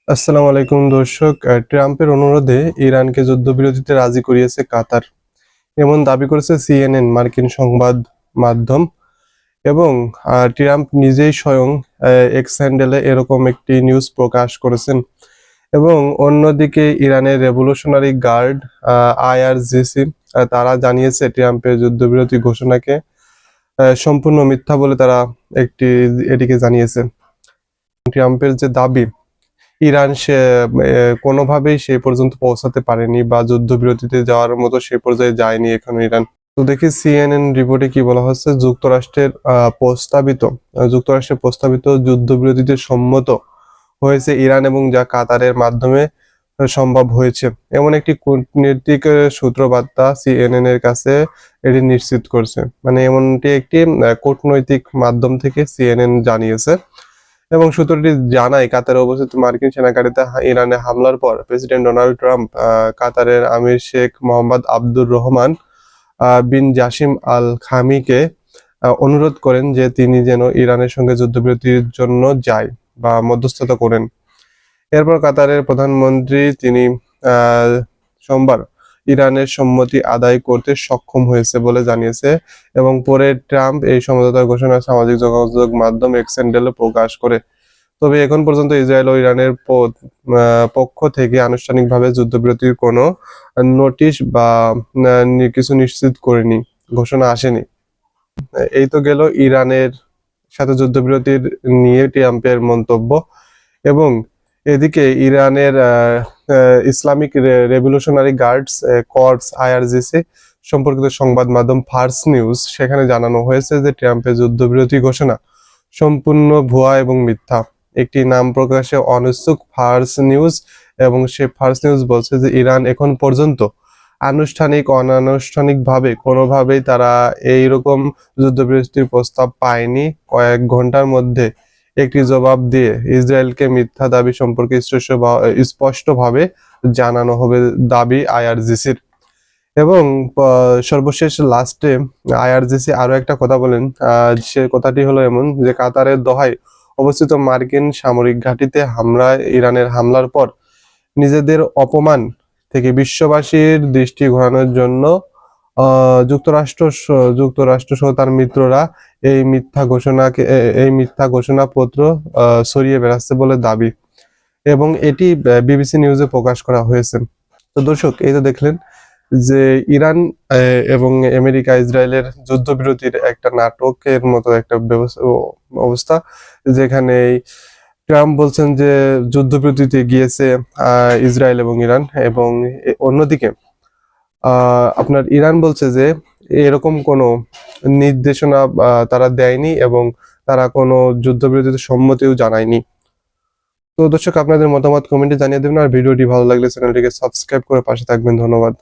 আসসালামু আলাইকুম দর্শক। ট্রাম্পের অনুরোধে ইরানকে যুদ্ধবিরতিতে রাজি করিয়েছে কাতার, এমন দাবি করেছে সিএনএন মার্কিন সংবাদ মাধ্যম। এবং ট্রাম্প নিজেই স্বয়ং এক্স হ্যান্ডেলে এরকম একটি নিউজ প্রকাশ করেছেন। এবং অন্যদিকে ইরানের রেভলিউশনারি গার্ড আইআরজিসি তারা জানিয়েছে ট্রাম্পের যুদ্ধবিরতি ঘোষণাকে সম্পূর্ণ মিথ্যা বলে তারা এটিকে জানিয়েছে। ট্রাম্পের যে দাবি ইরান কোনোভাবেই সেই পর্যন্ত পৌঁছাতে পারেনি বা যুদ্ধবিরতিতে যাওয়ার মতো সে পর্যায়ে যায়নি এখন ইরান। তো দেখি সিএনএন রিপোর্টে কি বলা হচ্ছে, যুক্তরাষ্ট্রের প্রস্তাবিত যুদ্ধবিরতিতে সম্মত হয়েছে ইরান, এবং যা কাতারের মাধ্যমে সম্ভব হয়েছে এমন একটি কূটনৈতিক সূত্রবার্তা সিএনএন এর কাছে এটি নিশ্চিত করছে। মানে এমনটি একটি কূটনৈতিক মাধ্যম থেকে সিএনএন জানিয়েছে। এবং সূত্রটি জানায় কাতারে অবস্থিত মার্কিন সেনাঘাঁটিতে ইরানে হামলার পর প্রেসিডেন্ট ডোনাল্ড ট্রাম্প কাতারের আমির শেখ মোহাম্মদ আব্দুর রহমান বিন জাসিম আল খামিকে অনুরোধ করেন যে তিনি যেন ইরানের সঙ্গে যুদ্ধবিরতির জন্য যায় বা মধ্যস্থতা করেন। এরপর কাতারের প্রধানমন্ত্রী তিনি সোমবার ইরানের সম্মতি আদায় করতে সক্ষম হয়েছে বলে জানিয়েছে। এবং পরে ট্রাম্প এই সমঝোতার ঘোষণা সামাজিক যোগাযোগ মাধ্যম এক্স হ্যান্ডেলে প্রকাশ করে। তবে এখন পর্যন্ত ইসরায়েল ও ইরানের পক্ষ থেকে আনুষ্ঠানিকভাবে যুদ্ধবিরতির কোনো নোটিশ বা কিছু নিশ্চিত করেনি, ঘোষণা আসেনি। এই তো গেল ইরানের সাথে যুদ্ধবিরতির নিয়ে ট্রাম্পের মন্তব্য। এবং এদিকে ইরানের Islamic revolutionary guards corps IRGC সম্পর্কিত সংবাদ মাধ্যম ফার্স নিউজ, সেখানে জানানো হয়েছে যে ট্রাম্পের যুদ্ধবিরতি ঘোষণা সম্পূর্ণ ভুয়া এবং মিথ্যা। একটি নাম প্রকাশে অনিচ্ছুক ফার্স নিউজ, এবং সে ফার্স নিউজ বলছে যে ইরান এখন পর্যন্ত অনানুষ্ঠানিকভাবে কোনোভাবেই তারা এইরকম যুদ্ধবিরতির প্রস্তাব পায়নি। কয়েক ঘন্টার মধ্যে একটি জবাব দিয়ে ইসরায়েলকে মিথ্যা দাবি সম্পর্কে স্পষ্টভাবে জানানো হবে দাবি আইআরজিসির। এবং সর্বশেষ লাস্টে আইআরজিসি আরো একটা কথা বলেন। সে কথাটি হলো এমন যে কাতারের দোহায় অবস্থিত মার্কিন সামরিক ঘাঁটিতে ইরানের হামলার পর নিজেদের অপমান থেকে বিশ্ববাসীর দৃষ্টি ঘোরানোর জন্য যুক্তরাষ্ট্র সহ তার মিত্ররা এই মিথ্যা ঘোষণাপত্র ছড়িয়ে বেড়াচ্ছে বলে দাবি। এবং এটি বিবিসি নিউজে প্রকাশ করা হয়েছে। তো দর্শক, এই তো দেখলেন যে ইরান এবং আমেরিকা ইসরায়েলের যুদ্ধবিরতির একটা নাটকের মতো একটা অবস্থা, যেখানে ট্রাম্প বলছেন যে যুদ্ধবিরতিতে গিয়েছে ইসরায়েল এবং ইরান, এবং অন্যদিকে আপনার ইরান বলছে যে এরকম কোনো নির্দেশনা তারা দেয়নি এবং তারা কোনো যুদ্ধবিরতিতে সম্মতিও জানায়নি। তো দর্শক, আপনাদের মতামত কমেন্টে জানিয়ে দেবেন, আর ভিডিওটি ভালো লাগলে চ্যানেলটিকে সাবস্ক্রাইব করে পাশে থাকবেন। ধন্যবাদ।